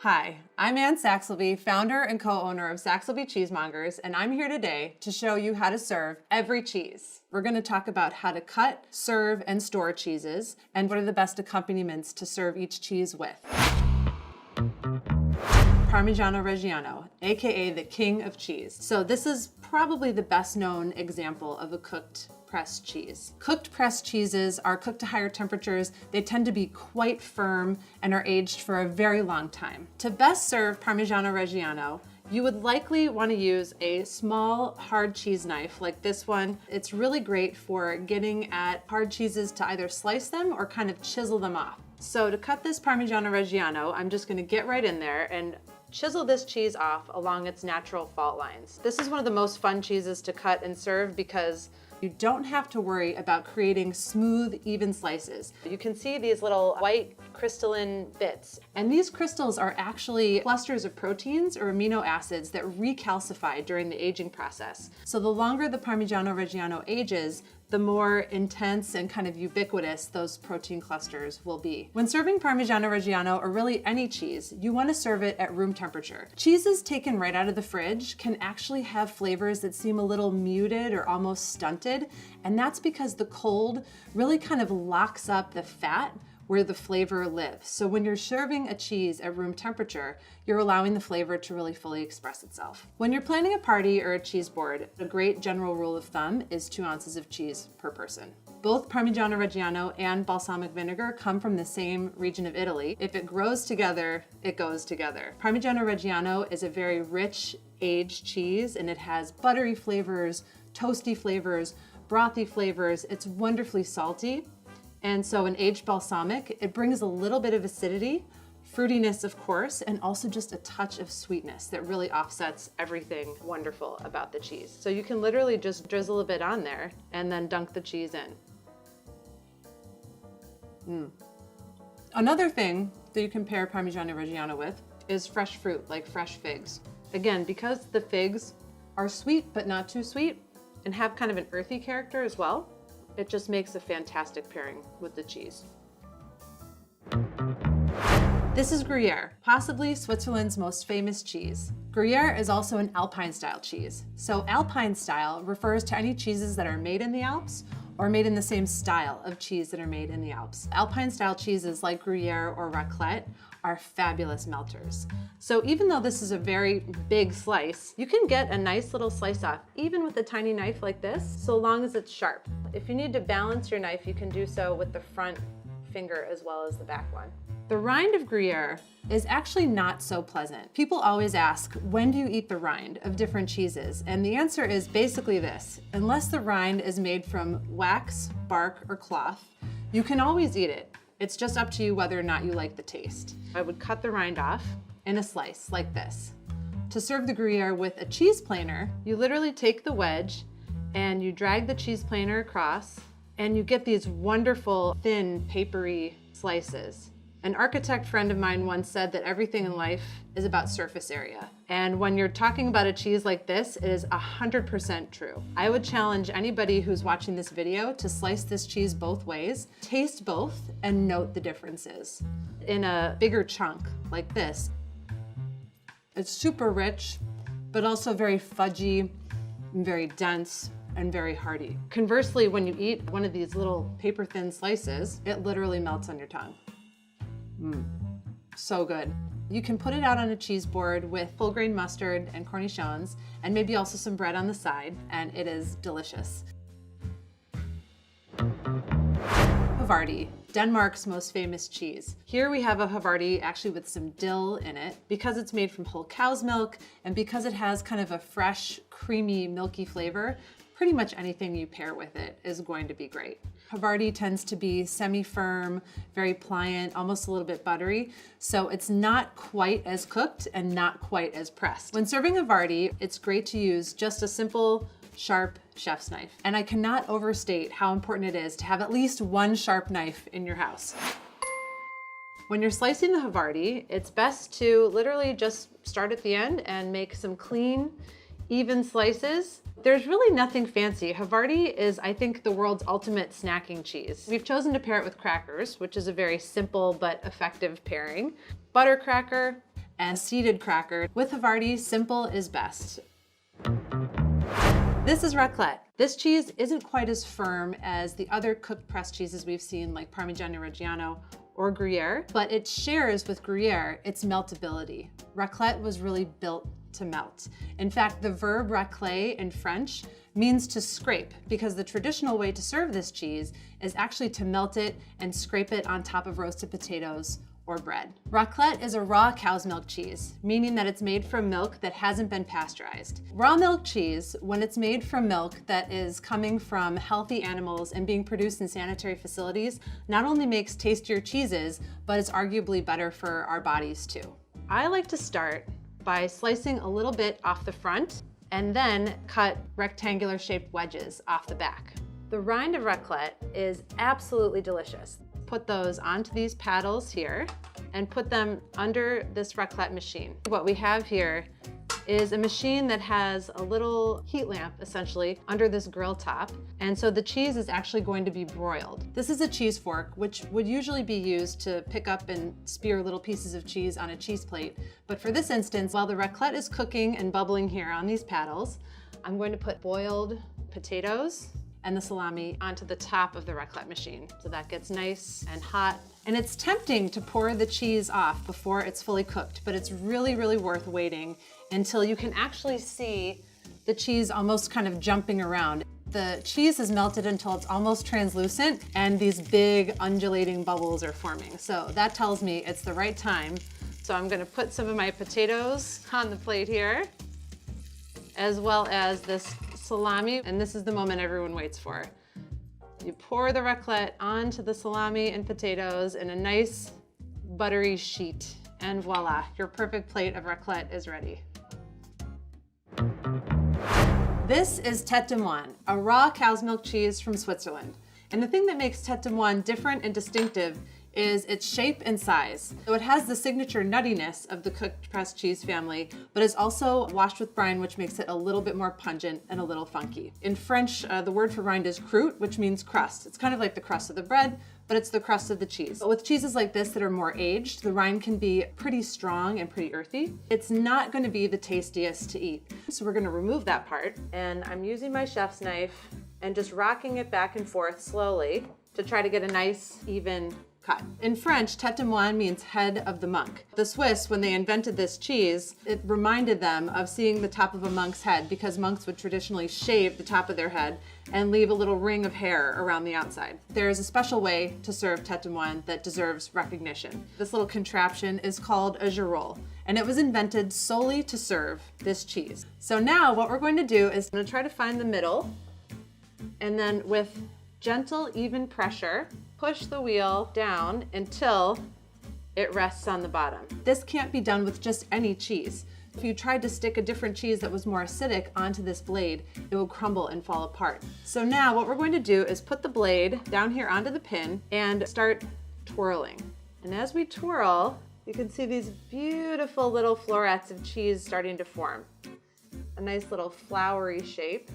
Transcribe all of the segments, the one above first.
Hi, I'm Ann Saxelby, founder and co-owner of Saxelby Cheesemongers, and I'm here today to show you how to serve every cheese. We're going to talk about how to cut, serve, and store cheeses, and what are the best accompaniments to serve each cheese with. Parmigiano Reggiano, aka the king of cheese. So this is probably the best known example of a cooked pressed cheese. Cooked pressed cheeses are cooked to higher temperatures. They tend to be quite firm and are aged for a very long time. To best serve Parmigiano Reggiano, you would likely want to use a small hard cheese knife like this one. It's really great for getting at hard cheeses to either slice them or kind of chisel them off. So to cut this Parmigiano Reggiano, I'm just going to get right in there and chisel this cheese off along its natural fault lines. This is one of the most fun cheeses to cut and serve because you don't have to worry about creating smooth, even slices. You can see these little white crystalline bits. And these crystals are actually clusters of proteins or amino acids that recalcify during the aging process. So the longer the Parmigiano Reggiano ages, the more intense and kind of ubiquitous those protein clusters will be. When serving Parmigiano Reggiano, or really any cheese, you want to serve it at room temperature. Cheeses taken right out of the fridge can actually have flavors that seem a little muted or almost stunted, and that's because the cold really kind of locks up the fat where the flavor lives. So when you're serving a cheese at room temperature, you're allowing the flavor to really fully express itself. When you're planning a party or a cheese board, a great general rule of thumb is 2 ounces of cheese per person. Both Parmigiano Reggiano and balsamic vinegar come from the same region of Italy. If it grows together, it goes together. Parmigiano Reggiano is a very rich aged cheese, and it has buttery flavors, toasty flavors, brothy flavors. It's wonderfully salty. And so an aged balsamic, it brings a little bit of acidity, fruitiness of course, and also just a touch of sweetness that really offsets everything wonderful about the cheese. So you can literally just drizzle a bit on there and then dunk the cheese in. Another thing that you can pair Parmigiano Reggiano with is fresh fruit, like fresh figs. Again, because the figs are sweet but not too sweet and have kind of an earthy character as well, it just makes a fantastic pairing with the cheese. This is Gruyere, possibly Switzerland's most famous cheese. Gruyere is also an Alpine style cheese. So Alpine style refers to any cheeses that are made in the Alps or made in the same style of cheese that are made in the Alps. Alpine style cheeses like Gruyere or raclette are fabulous melters. So even though this is a very big slice, you can get a nice little slice off, even with a tiny knife like this, so long as it's sharp. If you need to balance your knife, you can do so with the front finger as well as the back one. The rind of Gruyere is actually not so pleasant. People always ask, when do you eat the rind of different cheeses? And the answer is basically this: unless the rind is made from wax, bark, or cloth, you can always eat it. It's just up to you whether or not you like the taste. I would cut the rind off in a slice like this. To serve the Gruyere with a cheese planer, you literally take the wedge and you drag the cheese planer across, and you get these wonderful, thin, papery slices. An architect friend of mine once said that everything in life is about surface area. And when you're talking about a cheese like this, it is 100% true. I would challenge anybody who's watching this video to slice this cheese both ways, taste both, and note the differences. In a bigger chunk like this, it's super rich, but also very fudgy and very dense and very hearty. Conversely, when you eat one of these little paper thin slices, it literally melts on your tongue. So good. You can put it out on a cheese board with full grain mustard and cornichons, and maybe also some bread on the side, and it is delicious. Havarti, Denmark's most famous cheese. Here we have a Havarti actually with some dill in it. Because it's made from whole cow's milk, and because it has kind of a fresh, creamy, milky flavor, pretty much anything you pair with it is going to be great. Havarti tends to be semi-firm, very pliant, almost a little bit buttery, so it's not quite as cooked and not quite as pressed. When serving Havarti, it's great to use just a simple, sharp chef's knife. And I cannot overstate how important it is to have at least one sharp knife in your house. When you're slicing the Havarti, it's best to literally just start at the end and make some clean, even slices. There's really nothing fancy. Havarti is, I think, the world's ultimate snacking cheese. We've chosen to pair it with crackers, which is a very simple but effective pairing. Butter cracker and seeded cracker. With Havarti, simple is best. This is raclette. This cheese isn't quite as firm as the other cooked pressed cheeses we've seen like Parmigiano Reggiano or Gruyere, but it shares with Gruyere its meltability. Raclette was really built to melt. In fact, the verb racler in French means to scrape, because the traditional way to serve this cheese is actually to melt it and scrape it on top of roasted potatoes or bread. Raclette is a raw cow's milk cheese, meaning that it's made from milk that hasn't been pasteurized. Raw milk cheese, when it's made from milk that is coming from healthy animals and being produced in sanitary facilities, not only makes tastier cheeses, but it's arguably better for our bodies too. I like to start by slicing a little bit off the front and then cut rectangular shaped wedges off the back. The rind of raclette is absolutely delicious. Put those onto these paddles here and put them under this raclette machine. What we have here is a machine that has a little heat lamp essentially under this grill top. And so the cheese is actually going to be broiled. This is a cheese fork, which would usually be used to pick up and spear little pieces of cheese on a cheese plate. But for this instance, while the raclette is cooking and bubbling here on these paddles, I'm going to put boiled potatoes and the salami onto the top of the raclette machine. So that gets nice and hot. And it's tempting to pour the cheese off before it's fully cooked, but it's really, really worth waiting until you can actually see the cheese almost kind of jumping around. The cheese is melted until it's almost translucent and these big undulating bubbles are forming. So that tells me it's the right time. So I'm gonna put some of my potatoes on the plate here, as well as this salami, and this is the moment everyone waits for. You pour the raclette onto the salami and potatoes in a nice buttery sheet, and voila, your perfect plate of raclette is ready. This is tête de moine, a raw cow's milk cheese from Switzerland. And the thing that makes tête de moine different and distinctive is its shape and size. So it has the signature nuttiness of the cooked pressed cheese family, but it's also washed with brine, which makes it a little bit more pungent and a little funky. In French, the word for rind is croûte, which means crust. It's kind of like the crust of the bread, but it's the crust of the cheese. But with cheeses like this that are more aged, the rind can be pretty strong and pretty earthy. It's not gonna be the tastiest to eat. So we're gonna remove that part, and I'm using my chef's knife and just rocking it back and forth slowly to try to get a nice, even cut. In French, tête de moine means head of the monk. The Swiss, when they invented this cheese, it reminded them of seeing the top of a monk's head, because monks would traditionally shave the top of their head and leave a little ring of hair around the outside. There is a special way to serve tête de moine that deserves recognition. This little contraption is called a girolle, and it was invented solely to serve this cheese. So now what we're going to do is I'm going to try to find the middle, and then with gentle, even pressure, push the wheel down until it rests on the bottom. This can't be done with just any cheese. If you tried to stick a different cheese that was more acidic onto this blade, it will crumble and fall apart. So now what we're going to do is put the blade down here onto the pin and start twirling. And as we twirl, you can see these beautiful little florets of cheese starting to form. A nice little flowery shape.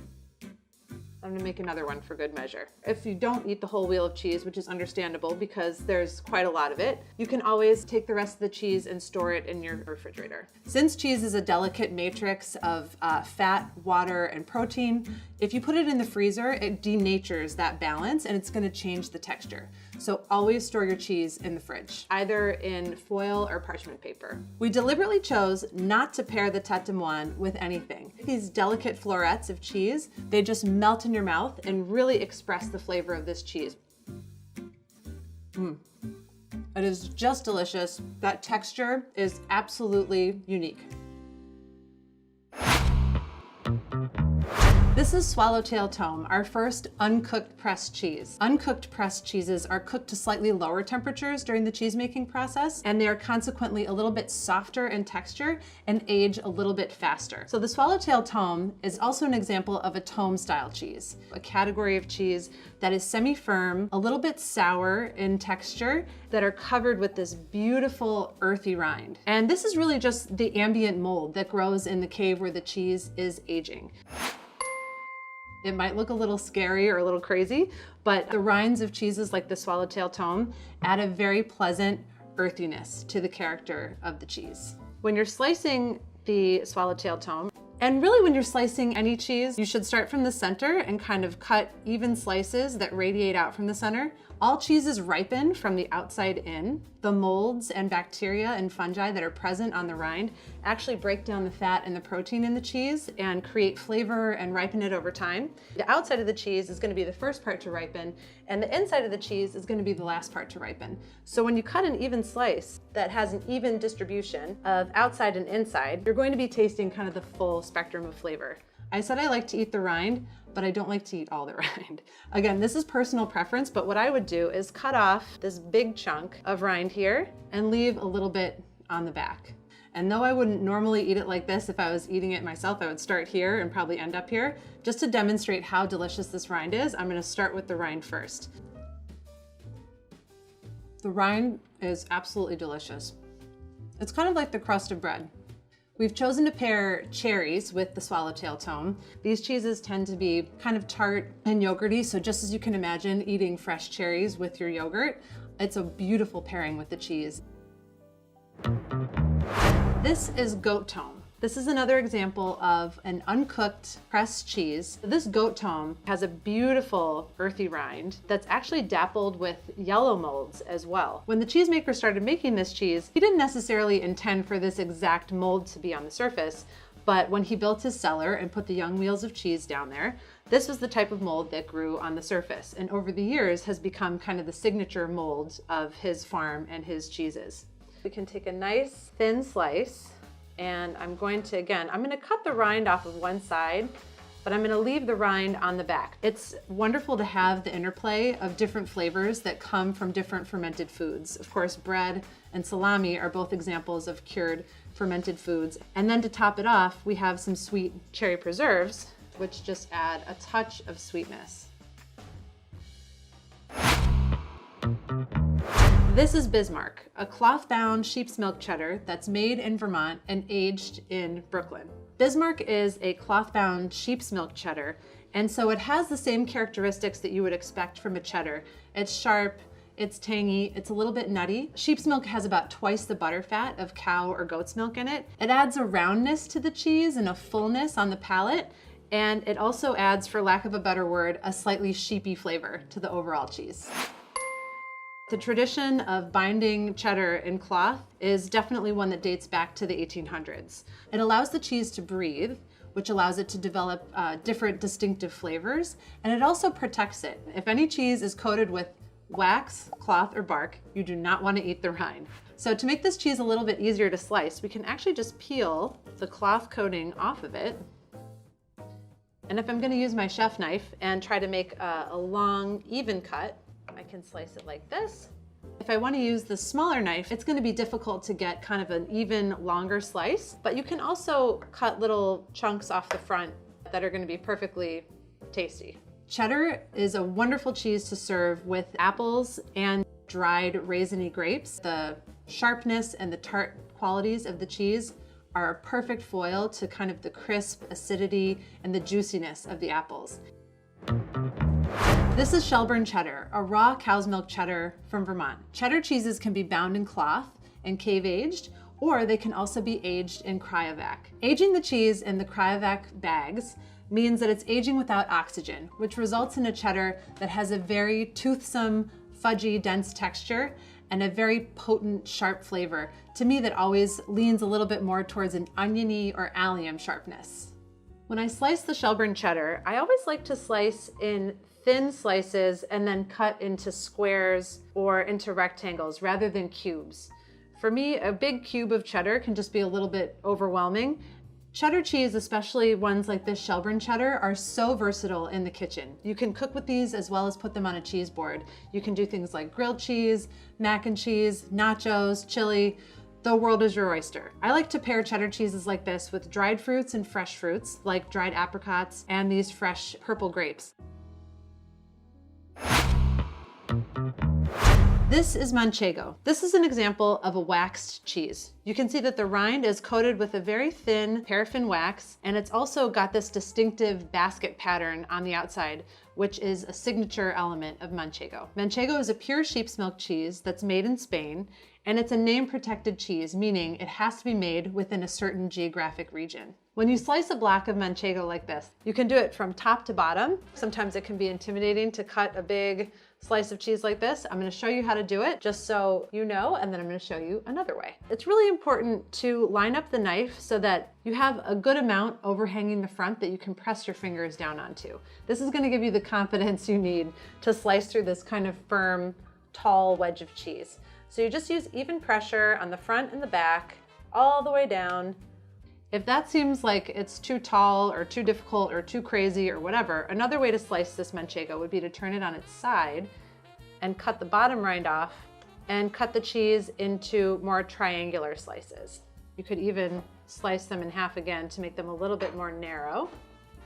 I'm gonna make another one for good measure. If you don't eat the whole wheel of cheese, which is understandable because there's quite a lot of it, you can always take the rest of the cheese and store it in your refrigerator. Since cheese is a delicate matrix of fat, water, and protein, if you put it in the freezer, it denatures that balance and it's gonna change the texture. So always store your cheese in the fridge, either in foil or parchment paper. We deliberately chose not to pair the tête de moine with anything. These delicate florets of cheese, they just melt in your mouth and really express the flavor of this cheese. It is just delicious. That texture is absolutely unique. This is Swallowtail Tome, our first uncooked pressed cheese. Uncooked pressed cheeses are cooked to slightly lower temperatures during the cheese making process, and they are consequently a little bit softer in texture and age a little bit faster. So the Swallowtail Tome is also an example of a tome style cheese, a category of cheese that is semi-firm, a little bit sour in texture, that are covered with this beautiful earthy rind. And this is really just the ambient mold that grows in the cave where the cheese is aging. It might look a little scary or a little crazy, but the rinds of cheeses like the Swallowtail Tome add a very pleasant earthiness to the character of the cheese. When you're slicing the swallowtail tome, and really when you're slicing any cheese, you should start from the center and kind of cut even slices that radiate out from the center. All cheeses ripen from the outside in. The molds and bacteria and fungi that are present on the rind actually break down the fat and the protein in the cheese and create flavor and ripen it over time. The outside of the cheese is going to be the first part to ripen, and the inside of the cheese is going to be the last part to ripen. So when you cut an even slice that has an even distribution of outside and inside, you're going to be tasting kind of the full spectrum of flavor. I said I like to eat the rind, but I don't like to eat all the rind. Again, this is personal preference, but what I would do is cut off this big chunk of rind here and leave a little bit on the back. And though I wouldn't normally eat it like this, if I was eating it myself, I would start here and probably end up here. Just to demonstrate how delicious this rind is, I'm gonna start with the rind first. The rind is absolutely delicious. It's kind of like the crust of bread. We've chosen to pair cherries with the swallowtail tome. These cheeses tend to be kind of tart and yogurty, so just as you can imagine eating fresh cherries with your yogurt, it's a beautiful pairing with the cheese. This is goat tome. This is another example of an uncooked pressed cheese. This goat tome has a beautiful earthy rind that's actually dappled with yellow molds as well. When the cheesemaker started making this cheese, he didn't necessarily intend for this exact mold to be on the surface, but when he built his cellar and put the young wheels of cheese down there, this was the type of mold that grew on the surface, and over the years has become kind of the signature mold of his farm and his cheeses. We can take a nice thin slice, and I'm going to cut the rind off of one side, but I'm gonna leave the rind on the back. It's wonderful to have the interplay of different flavors that come from different fermented foods. Of course, bread and salami are both examples of cured fermented foods. And then to top it off, we have some sweet cherry preserves, which just add a touch of sweetness. This is Bismarck, a cloth-bound sheep's milk cheddar that's made in Vermont and aged in Brooklyn. Bismarck is a cloth-bound sheep's milk cheddar, and so it has the same characteristics that you would expect from a cheddar. It's sharp, it's tangy, it's a little bit nutty. Sheep's milk has about twice the butter fat of cow or goat's milk in it. It adds a roundness to the cheese and a fullness on the palate, and it also adds, for lack of a better word, a slightly sheepy flavor to the overall cheese. The tradition of binding cheddar in cloth is definitely one that dates back to the 1800s. It allows the cheese to breathe, which allows it to develop different distinctive flavors, and it also protects it. If any cheese is coated with wax, cloth, or bark, you do not want to eat the rind. So to make this cheese a little bit easier to slice, we can actually just peel the cloth coating off of it. And if I'm going to use my chef knife and try to make a long, even cut, I can slice it like this. If I want to use the smaller knife, it's going to be difficult to get kind of an even longer slice, but you can also cut little chunks off the front that are going to be perfectly tasty. Cheddar is a wonderful cheese to serve with apples and dried raisiny grapes. The sharpness and the tart qualities of the cheese are a perfect foil to kind of the crisp acidity and the juiciness of the apples. This is Shelburne cheddar, a raw cow's milk cheddar from Vermont. Cheddar cheeses can be bound in cloth and cave aged, or they can also be aged in cryovac. Aging the cheese in the cryovac bags means that it's aging without oxygen, which results in a cheddar that has a very toothsome, fudgy, dense texture and a very potent, sharp flavor. To me, that always leans a little bit more towards an oniony or allium sharpness. When I slice the Shelburne cheddar, I always like to slice in thin slices and then cut into squares or into rectangles rather than cubes. For me, a big cube of cheddar can just be a little bit overwhelming. Cheddar cheese, especially ones like this Shelburne cheddar, are so versatile in the kitchen. You can cook with these as well as put them on a cheese board. You can do things like grilled cheese, mac and cheese, nachos, chili. The world is your oyster. I like to pair cheddar cheeses like this with dried fruits and fresh fruits, like dried apricots and these fresh purple grapes. This is Manchego. This is an example of a waxed cheese. You can see that the rind is coated with a very thin paraffin wax, and it's also got this distinctive basket pattern on the outside, which is a signature element of Manchego. Manchego is a pure sheep's milk cheese that's made in Spain, And it's a name-protected cheese, meaning it has to be made within a certain geographic region. When you slice a block of manchego like this, you can do it from top to bottom. Sometimes it can be intimidating to cut a big slice of cheese like this. I'm gonna show you how to do it just so you know, and then I'm gonna show you another way. It's really important to line up the knife so that you have a good amount overhanging the front that you can press your fingers down onto. This is gonna give you the confidence you need to slice through this kind of firm, tall wedge of cheese. So you just use even pressure on the front and the back, all the way down. If that seems like it's too tall or too difficult or too crazy or whatever, another way to slice this manchego would be to turn it on its side and cut the bottom rind off and cut the cheese into more triangular slices. You could even slice them in half again to make them a little bit more narrow.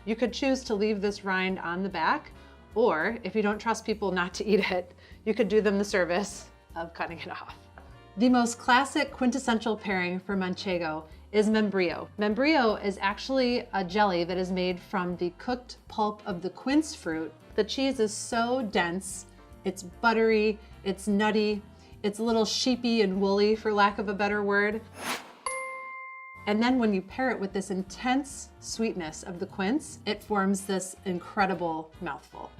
You could choose to leave this rind on the back, or if you don't trust people not to eat it, you could do them the service of cutting it off. The most classic quintessential pairing for manchego is membrillo. Membrillo is actually a jelly that is made from the cooked pulp of the quince fruit. The cheese is so dense, it's buttery, it's nutty, it's a little sheepy and woolly, for lack of a better word. And then when you pair it with this intense sweetness of the quince, it forms this incredible mouthful.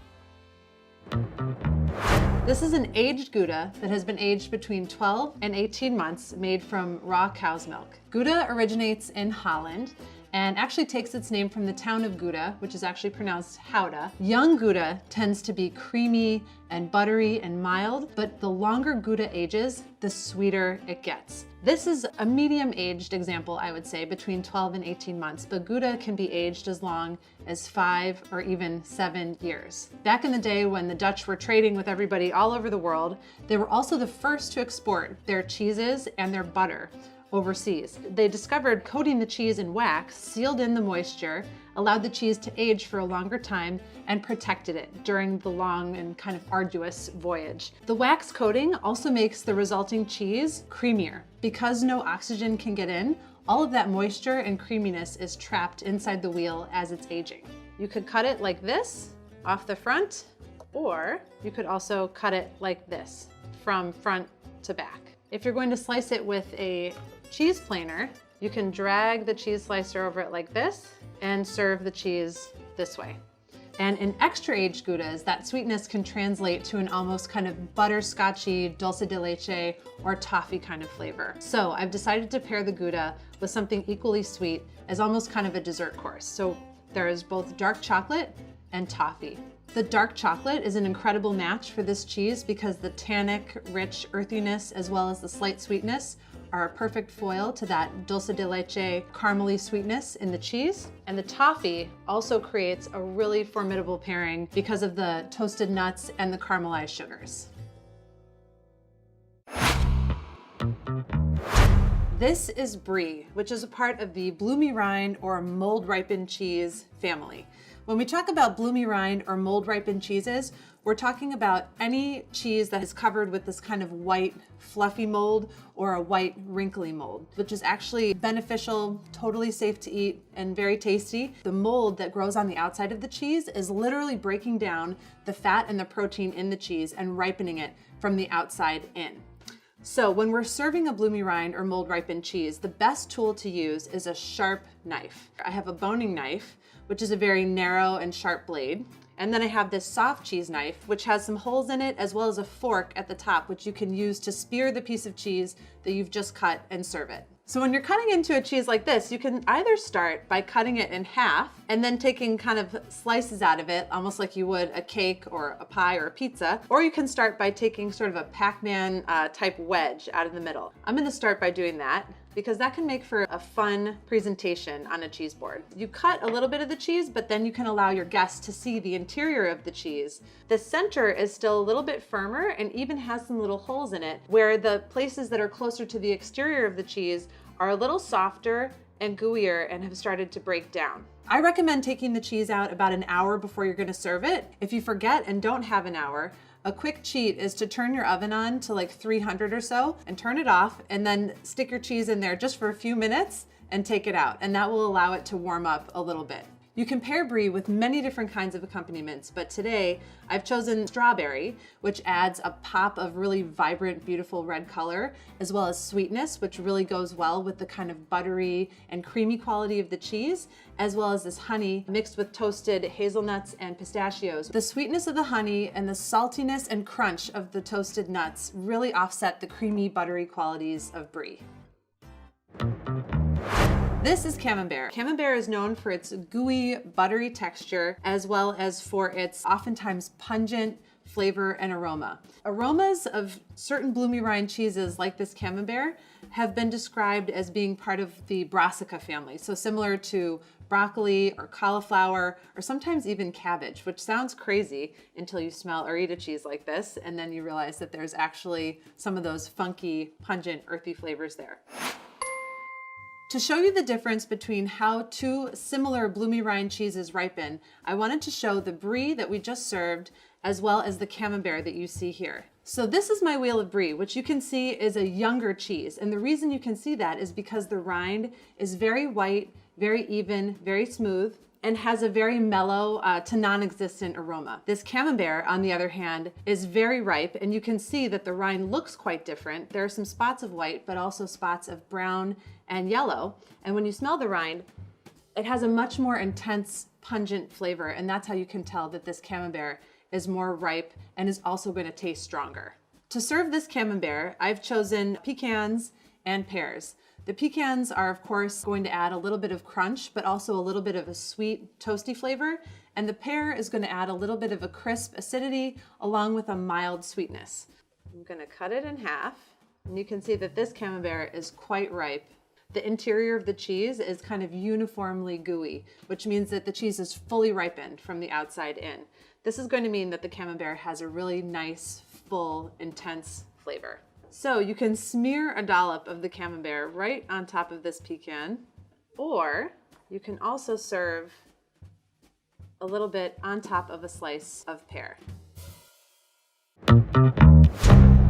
This is an aged Gouda that has been aged between 12 and 18 months, made from raw cow's milk. Gouda originates in Holland and actually takes its name from the town of Gouda, which is actually pronounced Gouda. Young Gouda tends to be creamy and buttery and mild, but the longer Gouda ages, the sweeter it gets. This is a medium-aged example, I would say, between 12 and 18 months, but Gouda can be aged as long as 5 or even 7 years. Back in the day when the Dutch were trading with everybody all over the world, they were also the first to export their cheeses and their butter overseas. They discovered coating the cheese in wax sealed in the moisture, allowed the cheese to age for a longer time, and protected it during the long and kind of arduous voyage. The wax coating also makes the resulting cheese creamier. Because no oxygen can get in, all of that moisture and creaminess is trapped inside the wheel as it's aging. You could cut it like this, off the front, or you could also cut it like this, from front to back. If you're going to slice it with a cheese planer, you can drag the cheese slicer over it like this and serve the cheese this way. And in extra aged Goudas, that sweetness can translate to an almost kind of butterscotchy, dulce de leche, or toffee kind of flavor. So I've decided to pair the Gouda with something equally sweet as almost kind of a dessert course. So there is both dark chocolate and toffee. The dark chocolate is an incredible match for this cheese because the tannic, rich earthiness, as well as the slight sweetness, are a perfect foil to that dulce de leche caramely sweetness in the cheese. And the toffee also creates a really formidable pairing because of the toasted nuts and the caramelized sugars. This is brie, which is a part of the bloomy rind or mold ripened cheese family. When we talk about bloomy rind or mold ripened cheeses, we're talking about any cheese that is covered with this kind of white fluffy mold or a white wrinkly mold, which is actually beneficial, totally safe to eat, and very tasty. The mold that grows on the outside of the cheese is literally breaking down the fat and the protein in the cheese and ripening it from the outside in. So when we're serving a bloomy rind or mold ripened cheese, the best tool to use is a sharp knife. I have a boning knife, which is a very narrow and sharp blade. And then I have this soft cheese knife, which has some holes in it, as well as a fork at the top, which you can use to spear the piece of cheese that you've just cut and serve it. So when you're cutting into a cheese like this, you can either start by cutting it in half and then taking kind of slices out of it, almost like you would a cake or a pie or a pizza, or you can start by taking sort of a Pac-Man type wedge out of the middle. I'm gonna start by doing that because that can make for a fun presentation on a cheese board. You cut a little bit of the cheese, but then you can allow your guests to see the interior of the cheese. The center is still a little bit firmer and even has some little holes in it, where the places that are closer to the exterior of the cheese are a little softer and gooier and have started to break down. I recommend taking the cheese out about an hour before you're gonna serve it. If you forget and don't have an hour, a quick cheat is to turn your oven on to like 300 or so and turn it off, and then stick your cheese in there just for a few minutes and take it out. And that will allow it to warm up a little bit. You can pair brie with many different kinds of accompaniments, but today I've chosen strawberry, which adds a pop of really vibrant, beautiful red color, as well as sweetness, which really goes well with the kind of buttery and creamy quality of the cheese, as well as this honey mixed with toasted hazelnuts and pistachios. The sweetness of the honey and the saltiness and crunch of the toasted nuts really offset the creamy, buttery qualities of brie. This is Camembert. Camembert is known for its gooey, buttery texture, as well as for its oftentimes pungent flavor and aroma. Aromas of certain bloomy rind cheeses like this Camembert have been described as being part of the Brassica family, so similar to broccoli or cauliflower or sometimes even cabbage, which sounds crazy until you smell or eat a cheese like this, and then you realize that there's actually some of those funky, pungent, earthy flavors there. To show you the difference between how two similar bloomy rind cheeses ripen, I wanted to show the brie that we just served as well as the Camembert that you see here. So this is my wheel of brie, which you can see is a younger cheese. And the reason you can see that is because the rind is very white, very even, very smooth, and has a very mellow to non-existent aroma. This Camembert, on the other hand, is very ripe, and you can see that the rind looks quite different. There are some spots of white, but also spots of brown and yellow. And when you smell the rind, it has a much more intense, pungent flavor, and that's how you can tell that this Camembert is more ripe and is also going to taste stronger. To serve this Camembert, I've chosen pecans and pears. The pecans are, of course, going to add a little bit of crunch, but also a little bit of a sweet, toasty flavor. And the pear is going to add a little bit of a crisp acidity along with a mild sweetness. I'm going to cut it in half, and you can see that this Camembert is quite ripe. The interior of the cheese is kind of uniformly gooey, which means that the cheese is fully ripened from the outside in. This is going to mean that the Camembert has a really nice, full, intense flavor. So you can smear a dollop of the Camembert right on top of this pecan, or you can also serve a little bit on top of a slice of pear.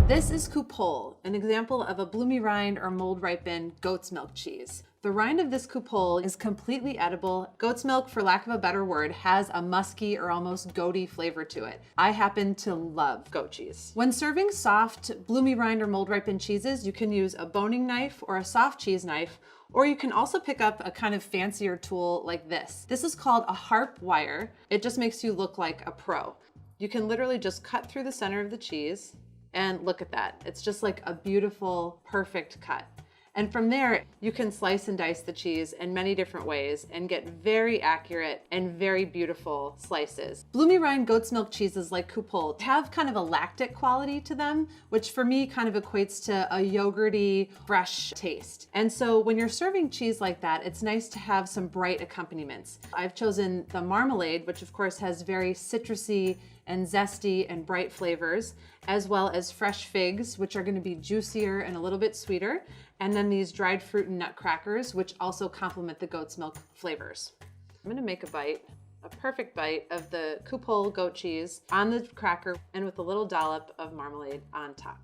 This is Coupole, an example of a bloomy rind or mold ripened goat's milk cheese. The rind of this Coupole is completely edible. Goat's milk, for lack of a better word, has a musky or almost goaty flavor to it. I happen to love goat cheese. When serving soft, bloomy rind or mold ripened cheeses, you can use a boning knife or a soft cheese knife, or you can also pick up a kind of fancier tool like this. This is called a harp wire. It just makes you look like a pro. You can literally just cut through the center of the cheese, and look at that. It's just like a beautiful, perfect cut. And from there, you can slice and dice the cheese in many different ways and get very accurate and very beautiful slices. Bloomy rind goat's milk cheeses like Coupole have kind of a lactic quality to them, which for me kind of equates to a yogurty, fresh taste. And so when you're serving cheese like that, it's nice to have some bright accompaniments. I've chosen the marmalade, which of course has very citrusy and zesty and bright flavors, as well as fresh figs, which are going to be juicier and a little bit sweeter, and then these dried fruit and nut crackers, which also complement the goat's milk flavors. I'm going to make a perfect bite of the Coupole goat cheese on the cracker and with a little dollop of marmalade on top.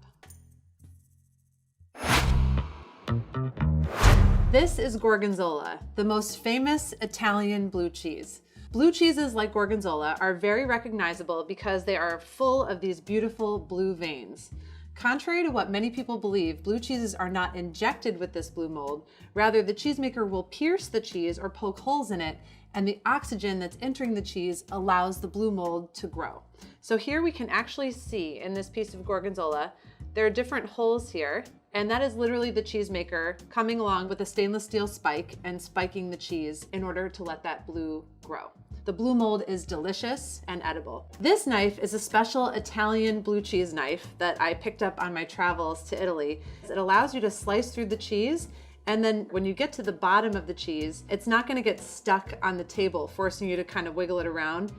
This is Gorgonzola, the most famous Italian blue cheese. Blue cheeses like Gorgonzola are very recognizable because they are full of these beautiful blue veins. Contrary to what many people believe, blue cheeses are not injected with this blue mold. Rather, the cheesemaker will pierce the cheese or poke holes in it, and the oxygen that's entering the cheese allows the blue mold to grow. So here we can actually see in this piece of Gorgonzola, there are different holes here, and that is literally the cheesemaker coming along with a stainless steel spike and spiking the cheese in order to let that blue grow. The blue mold is delicious and edible. This knife is a special Italian blue cheese knife that I picked up on my travels to Italy. It allows you to slice through the cheese, and then when you get to the bottom of the cheese, it's not going to get stuck on the table, forcing you to kind of wiggle it around.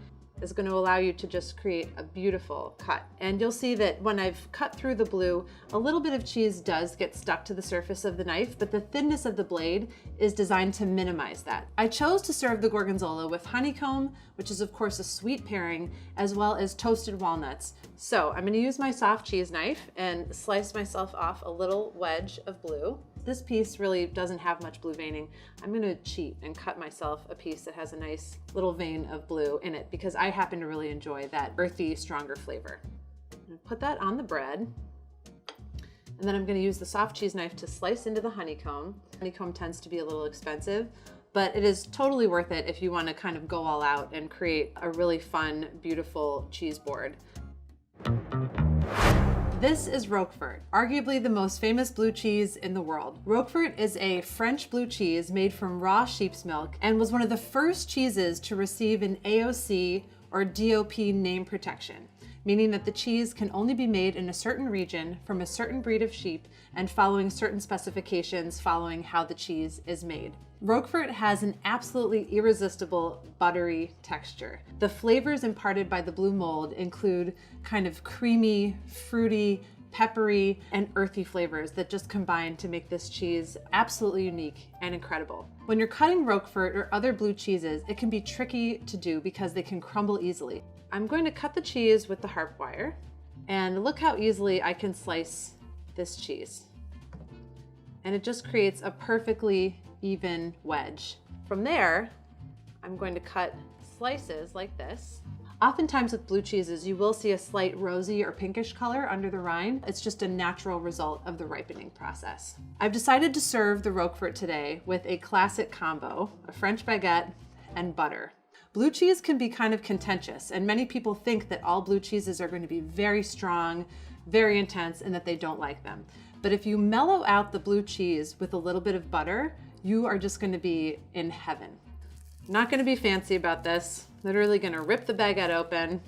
It's going to allow you to just create a beautiful cut. And you'll see that when I've cut through the blue, a little bit of cheese does get stuck to the surface of the knife, but the thinness of the blade is designed to minimize that. I chose to serve the Gorgonzola with honeycomb, which is of course a sweet pairing, as well as toasted walnuts. So I'm going to use my soft cheese knife and slice myself off a little wedge of blue. This piece really doesn't have much blue veining. I'm gonna cheat and cut myself a piece that has a nice little vein of blue in it because I happen to really enjoy that earthy, stronger flavor. Put that on the bread. And then I'm gonna use the soft cheese knife to slice into the honeycomb. Honeycomb tends to be a little expensive, but it is totally worth it if you wanna kind of go all out and create a really fun, beautiful cheese board. This is Roquefort, arguably the most famous blue cheese in the world. Roquefort is a French blue cheese made from raw sheep's milk and was one of the first cheeses to receive an AOC or DOP name protection, meaning that the cheese can only be made in a certain region from a certain breed of sheep and following certain specifications following how the cheese is made. Roquefort has an absolutely irresistible buttery texture. The flavors imparted by the blue mold include kind of creamy, fruity, peppery, and earthy flavors that just combine to make this cheese absolutely unique and incredible. When you're cutting Roquefort or other blue cheeses, it can be tricky to do because they can crumble easily. I'm going to cut the cheese with the harp wire, and look how easily I can slice this cheese. And it just creates a perfectly even wedge. From there, I'm going to cut slices like this. Oftentimes with blue cheeses, you will see a slight rosy or pinkish color under the rind. It's just a natural result of the ripening process. I've decided to serve the Roquefort today with a classic combo, a French baguette and butter. Blue cheese can be kind of contentious, and many people think that all blue cheeses are going to be very strong, very intense, and that they don't like them. But if you mellow out the blue cheese with a little bit of butter, you are just going to be in heaven. Not going to be fancy about this. Literally going to rip the baguette open.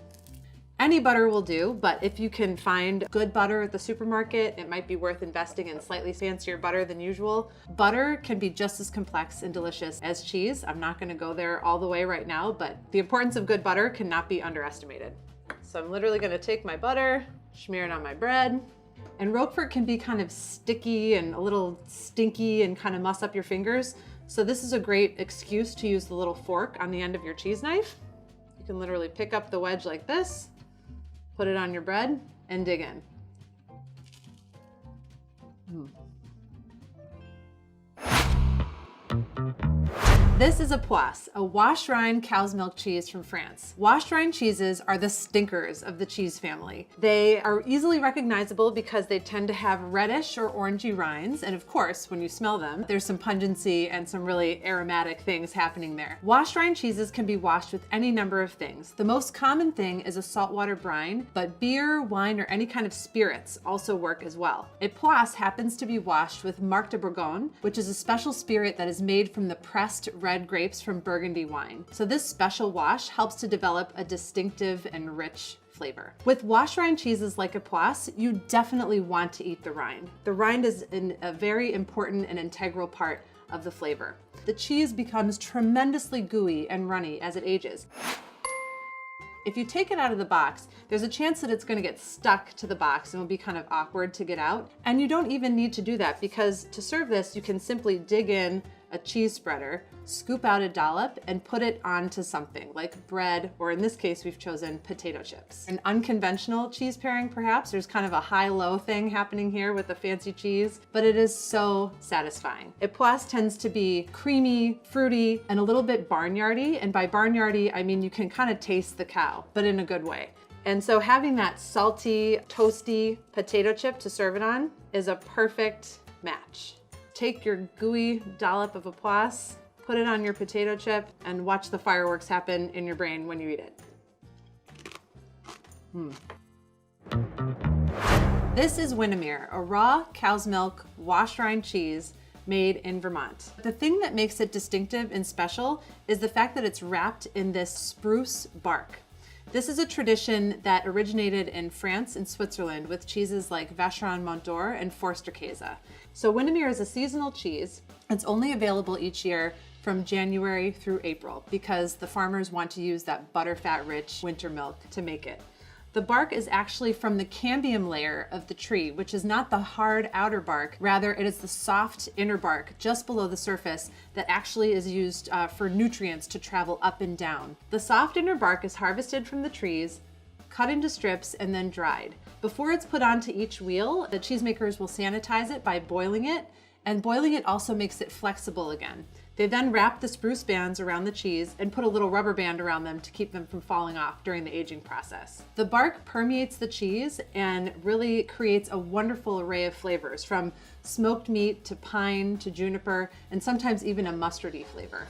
Any butter will do, but if you can find good butter at the supermarket, it might be worth investing in slightly fancier butter than usual. Butter can be just as complex and delicious as cheese. I'm not going to go there all the way right now, but the importance of good butter cannot be underestimated. So I'm literally going to take my butter, smear it on my bread. And Roquefort can be kind of sticky and a little stinky and kind of muss up your fingers. So this is a great excuse to use the little fork on the end of your cheese knife. You can literally pick up the wedge like this, put it on your bread, and dig in. This is a poisse, a washed rind cow's milk cheese from France. Washed rind cheeses are the stinkers of the cheese family. They are easily recognizable because they tend to have reddish or orangey rinds, and of course, when you smell them, there's some pungency and some really aromatic things happening there. Washed rind cheeses can be washed with any number of things. The most common thing is a saltwater brine, but beer, wine, or any kind of spirits also work as well. A poisse happens to be washed with Marc de Bourgogne, which is a special spirit that is made from the pressed red grapes from Burgundy wine. So this special wash helps to develop a distinctive and rich flavor. With washed rind cheeses like a poisse, you definitely want to eat the rind. The rind is a very important and integral part of the flavor. The cheese becomes tremendously gooey and runny as it ages. If you take it out of the box, there's a chance that it's going to get stuck to the box and will be kind of awkward to get out. And you don't even need to do that because to serve this, you can simply dig in a cheese spreader, scoop out a dollop, and put it onto something like bread, or in this case, we've chosen potato chips. An unconventional cheese pairing, perhaps. There's kind of a high-low thing happening here with the fancy cheese, but it is so satisfying. A poisse tends to be creamy, fruity, and a little bit barnyardy. And by barnyardy, I mean you can kind of taste the cow, but in a good way. And so having that salty, toasty potato chip to serve it on is a perfect match. Take your gooey dollop of a poisse, put it on your potato chip, and watch the fireworks happen in your brain when you eat it. This is Windermere, a raw cow's milk washed rind cheese made in Vermont. The thing that makes it distinctive and special is the fact that it's wrapped in this spruce bark. This is a tradition that originated in France and Switzerland with cheeses like Vacheron Mont d'Or and Forster-Käse. So Windermere is a seasonal cheese. It's only available each year from January through April because the farmers want to use that butterfat-rich winter milk to make it. The bark is actually from the cambium layer of the tree, which is not the hard outer bark. Rather, it is the soft inner bark just below the surface that actually is used for nutrients to travel up and down. The soft inner bark is harvested from the trees, cut into strips, and then dried. Before it's put onto each wheel, the cheesemakers will sanitize it by boiling it And boiling it also makes it flexible again. They then wrap the spruce bands around the cheese and put a little rubber band around them to keep them from falling off during the aging process. The bark permeates the cheese and really creates a wonderful array of flavors, from smoked meat to pine to juniper, and sometimes even a mustardy flavor.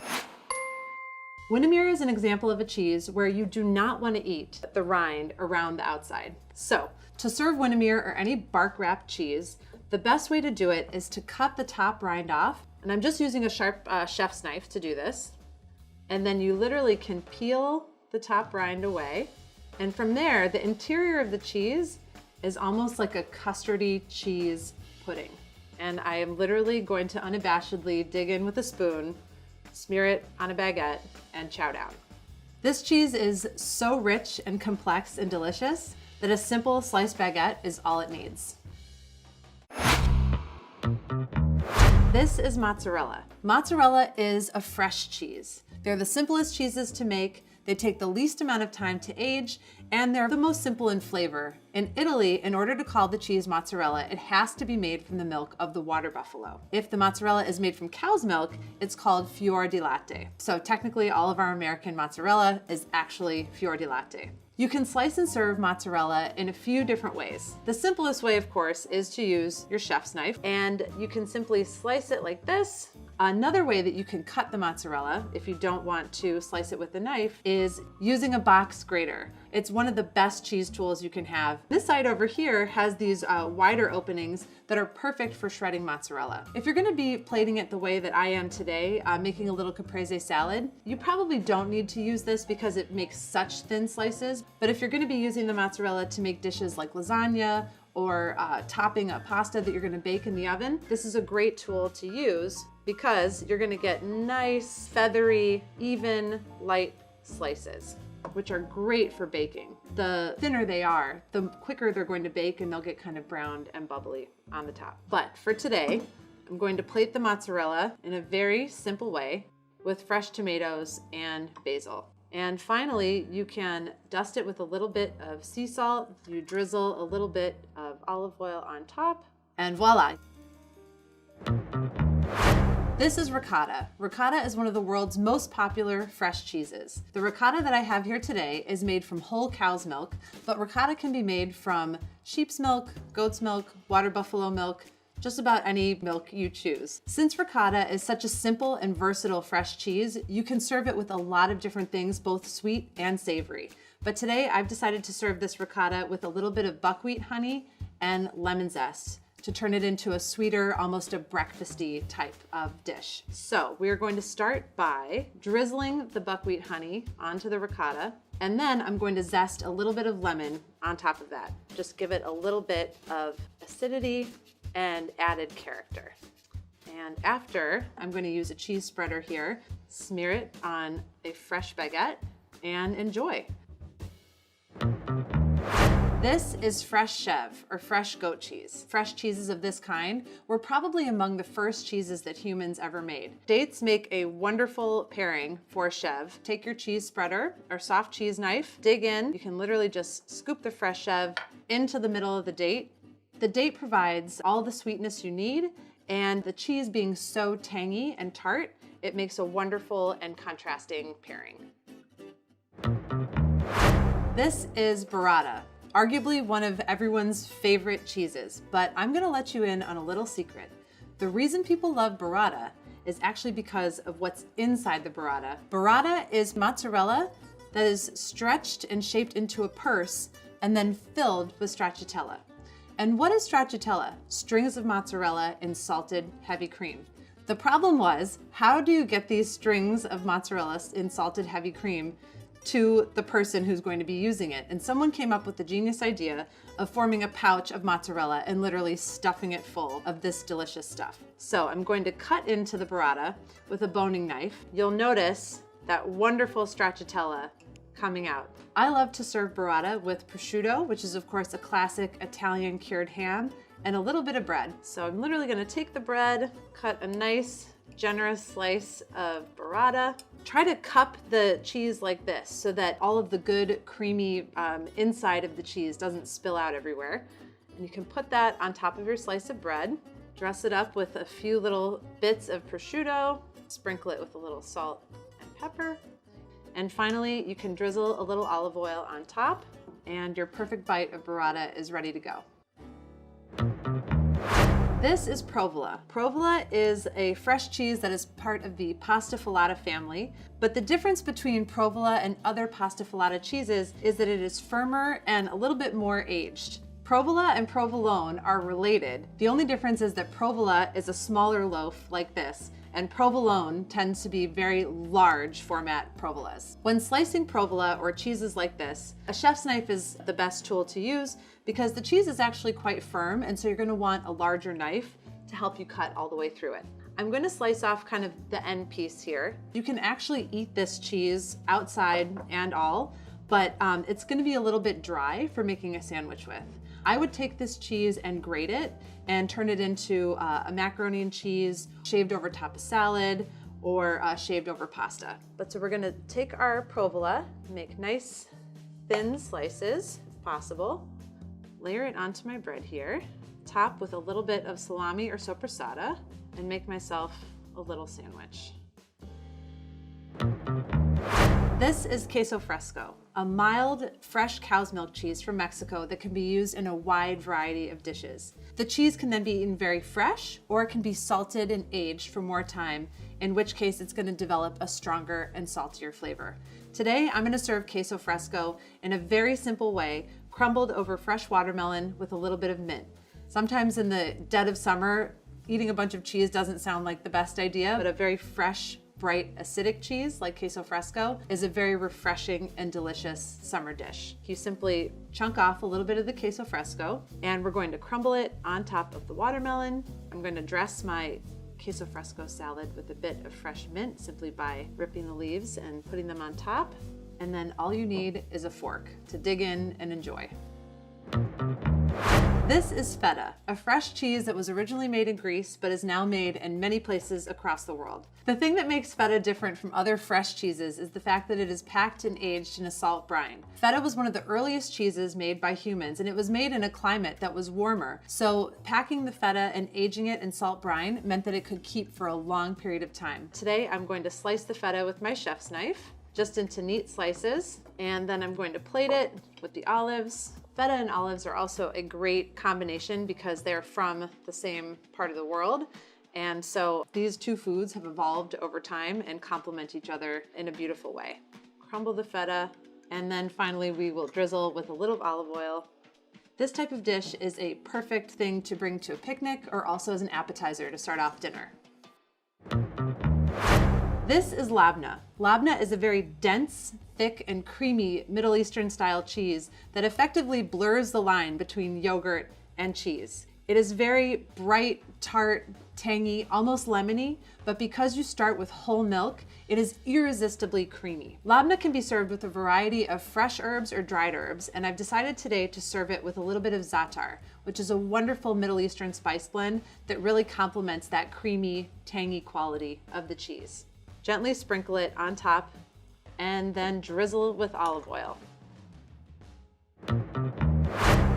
Windermere is an example of a cheese where you do not want to eat the rind around the outside. So, to serve Windermere or any bark-wrapped cheese, the best way to do it is to cut the top rind off. And I'm just using a sharp chef's knife to do this. And then you literally can peel the top rind away. And from there, the interior of the cheese is almost like a custardy cheese pudding. And I am literally going to unabashedly dig in with a spoon, smear it on a baguette, and chow down. This cheese is so rich and complex and delicious that a simple sliced baguette is all it needs. This is mozzarella. Mozzarella is a fresh cheese. They're the simplest cheeses to make, they take the least amount of time to age, and they're the most simple in flavor. In Italy, in order to call the cheese mozzarella, it has to be made from the milk of the water buffalo. If the mozzarella is made from cow's milk, it's called fior di latte. So technically, all of our American mozzarella is actually fior di latte. You can slice and serve mozzarella in a few different ways. The simplest way, of course, is to use your chef's knife, and you can simply slice it like this. Another way that you can cut the mozzarella, if you don't want to slice it with a knife, is using a box grater. It's one of the best cheese tools you can have. This side over here has these wider openings that are perfect for shredding mozzarella. If you're gonna be plating it the way that I am today, making a little caprese salad, you probably don't need to use this because it makes such thin slices. But if you're gonna be using the mozzarella to make dishes like lasagna, or topping a pasta that you're gonna bake in the oven, this is a great tool to use because you're gonna get nice, feathery, even, light slices, which are great for baking. The thinner they are, the quicker they're going to bake, and they'll get kind of browned and bubbly on the top. But for today, I'm going to plate the mozzarella in a very simple way with fresh tomatoes and basil. And finally, you can dust it with a little bit of sea salt. You drizzle a little bit of olive oil on top, and voila. This is ricotta. Ricotta is one of the world's most popular fresh cheeses. The ricotta that I have here today is made from whole cow's milk, but ricotta can be made from sheep's milk, goat's milk, water buffalo milk, just about any milk you choose. Since ricotta is such a simple and versatile fresh cheese, you can serve it with a lot of different things, both sweet and savory. But today I've decided to serve this ricotta with a little bit of buckwheat honey and lemon zest to turn it into a sweeter, almost a breakfasty type of dish. So we're going to start by drizzling the buckwheat honey onto the ricotta, and then I'm going to zest a little bit of lemon on top of that. Just give it a little bit of acidity and added character. And after, I'm going to use a cheese spreader here, smear it on a fresh baguette, and enjoy. This is fresh chèvre, or fresh goat cheese. Fresh cheeses of this kind were probably among the first cheeses that humans ever made. Dates make a wonderful pairing for chèvre. Take your cheese spreader or soft cheese knife, dig in. You can literally just scoop the fresh chèvre into the middle of the date. The date provides all the sweetness you need, and the cheese being so tangy and tart, it makes a wonderful and contrasting pairing. This is burrata, arguably one of everyone's favorite cheeses, but I'm gonna let you in on a little secret. The reason people love burrata is actually because of what's inside the burrata. Burrata is mozzarella that is stretched and shaped into a purse and then filled with stracciatella. And what is stracciatella? Strings of mozzarella in salted heavy cream. The problem was, how do you get these strings of mozzarella in salted heavy cream to the person who's going to be using it? And someone came up with the genius idea of forming a pouch of mozzarella and literally stuffing it full of this delicious stuff. So I'm going to cut into the burrata with a boning knife. You'll notice that wonderful stracciatella coming out. I love to serve burrata with prosciutto, which is of course a classic Italian cured ham, and a little bit of bread. So I'm literally gonna take the bread, cut a nice, generous slice of burrata. Try to cup the cheese like this so that all of the good creamy inside of the cheese doesn't spill out everywhere. And you can put that on top of your slice of bread. Dress it up with a few little bits of prosciutto, sprinkle it with a little salt and pepper. And finally, you can drizzle a little olive oil on top, and your perfect bite of burrata is ready to go. This is provola. Provola is a fresh cheese that is part of the pasta filata family, but the difference between provola and other pasta filata cheeses is that it is firmer and a little bit more aged. Provola and provolone are related. The only difference is that provola is a smaller loaf like this, and provolone tends to be very large format provolas. When slicing provola or cheeses like this, a chef's knife is the best tool to use because the cheese is actually quite firm, and so you're going to want a larger knife to help you cut all the way through it. I'm going to slice off kind of the end piece here. You can actually eat this cheese outside and all, but it's going to be a little bit dry for making a sandwich with. I would take this cheese and grate it and turn it into a macaroni and cheese shaved over top of salad or shaved over pasta. So we're gonna take our provola, make nice thin slices if possible, layer it onto my bread here, top with a little bit of salami or soppressata, and make myself a little sandwich. This is queso fresco, a mild, fresh cow's milk cheese from Mexico that can be used in a wide variety of dishes. The cheese can then be eaten very fresh, or it can be salted and aged for more time, in which case it's going to develop a stronger and saltier flavor. Today, I'm going to serve queso fresco in a very simple way, crumbled over fresh watermelon with a little bit of mint. Sometimes in the dead of summer, eating a bunch of cheese doesn't sound like the best idea, but a very fresh, bright, acidic cheese like queso fresco is a very refreshing and delicious summer dish. You simply chunk off a little bit of the queso fresco, and we're going to crumble it on top of the watermelon. I'm going to dress my queso fresco salad with a bit of fresh mint simply by ripping the leaves and putting them on top. And then all you need is a fork to dig in and enjoy. This is feta, a fresh cheese that was originally made in Greece but is now made in many places across the world. The thing that makes feta different from other fresh cheeses is the fact that it is packed and aged in a salt brine. Feta was one of the earliest cheeses made by humans, and it was made in a climate that was warmer. So packing the feta and aging it in salt brine meant that it could keep for a long period of time. Today I'm going to slice the feta with my chef's knife, just into neat slices, and then I'm going to plate it with the olives. Feta and olives are also a great combination because they're from the same part of the world. And so these two foods have evolved over time and complement each other in a beautiful way. Crumble the feta, and then finally we will drizzle with a little olive oil. This type of dish is a perfect thing to bring to a picnic or also as an appetizer to start off dinner. This is labna. Labna is a very dense, thick, and creamy Middle Eastern style cheese that effectively blurs the line between yogurt and cheese. It is very bright, tart, tangy, almost lemony, but because you start with whole milk, it is irresistibly creamy. Labna can be served with a variety of fresh herbs or dried herbs, and I've decided today to serve it with a little bit of za'atar, which is a wonderful Middle Eastern spice blend that really complements that creamy, tangy quality of the cheese. Gently sprinkle it on top and then drizzle with olive oil.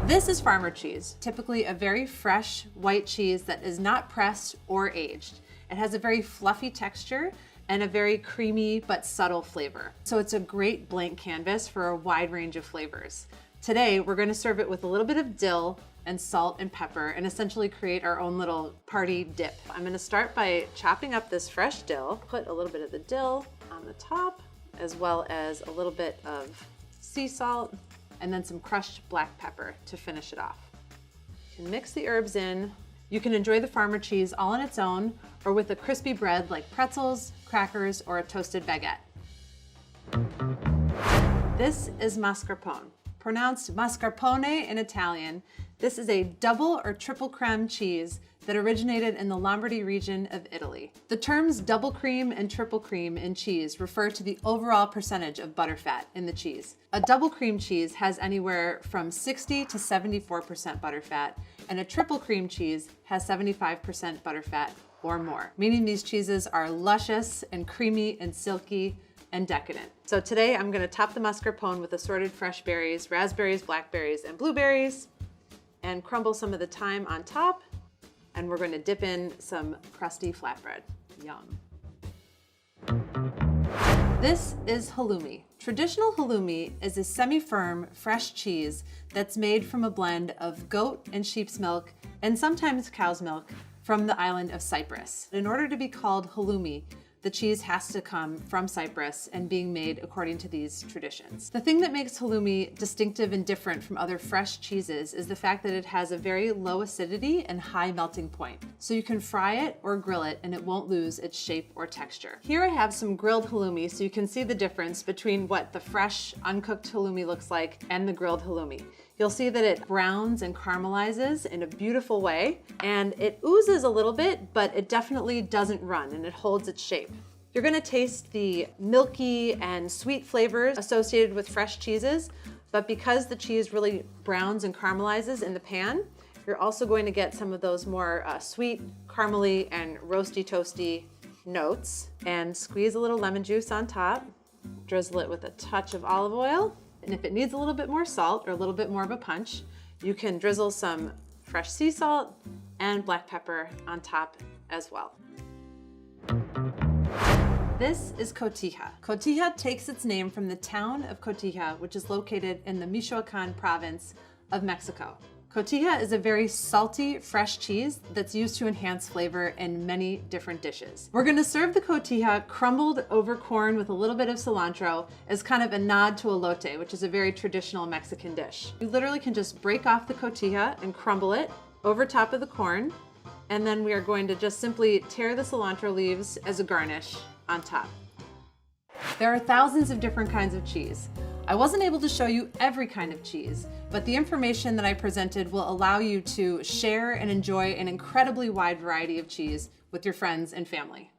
This is farmer cheese, typically a very fresh white cheese that is not pressed or aged. It has a very fluffy texture and a very creamy but subtle flavor. So it's a great blank canvas for a wide range of flavors. Today, we're going to serve it with a little bit of dill and salt and pepper and essentially create our own little party dip. I'm going to start by chopping up this fresh dill, put a little bit of the dill on the top, as well as a little bit of sea salt, and then some crushed black pepper to finish it off. You can mix the herbs in. You can enjoy the farmer cheese all on its own or with a crispy bread like pretzels, crackers, or a toasted baguette. This is mascarpone. Pronounced mascarpone in Italian, this is a double or triple creme cheese that originated in the Lombardy region of Italy. The terms double cream and triple cream in cheese refer to the overall percentage of butterfat in the cheese. A double cream cheese has anywhere from 60 to 74% butterfat, and a triple cream cheese has 75% butterfat or more, meaning these cheeses are luscious and creamy and silky and decadent. So today I'm going to top the mascarpone with assorted fresh berries, raspberries, blackberries, and blueberries, and crumble some of the thyme on top, and we're going to dip in some crusty flatbread. Yum. This is halloumi. Traditional halloumi is a semi-firm, fresh cheese that's made from a blend of goat and sheep's milk, and sometimes cow's milk, from the island of Cyprus. In order to be called halloumi, the cheese has to come from Cyprus and being made according to these traditions. The thing that makes halloumi distinctive and different from other fresh cheeses is the fact that it has a very low acidity and high melting point. So you can fry it or grill it and it won't lose its shape or texture. Here I have some grilled halloumi so you can see the difference between what the fresh, uncooked halloumi looks like and the grilled halloumi. You'll see that it browns and caramelizes in a beautiful way, and it oozes a little bit, but it definitely doesn't run and it holds its shape. You're gonna taste the milky and sweet flavors associated with fresh cheeses, but because the cheese really browns and caramelizes in the pan, you're also going to get some of those more sweet, caramely, and roasty toasty notes. And squeeze a little lemon juice on top, drizzle it with a touch of olive oil. And if it needs a little bit more salt or a little bit more of a punch, you can drizzle some fresh sea salt and black pepper on top as well. This is cotija. Cotija takes its name from the town of Cotija, which is located in the Michoacan province of Mexico. Cotija is a very salty, fresh cheese that's used to enhance flavor in many different dishes. We're gonna serve the cotija crumbled over corn with a little bit of cilantro as kind of a nod to elote, which is a very traditional Mexican dish. You literally can just break off the cotija and crumble it over top of the corn, and then we are going to just simply tear the cilantro leaves as a garnish on top. There are thousands of different kinds of cheese. I wasn't able to show you every kind of cheese, but the information that I presented will allow you to share and enjoy an incredibly wide variety of cheese with your friends and family.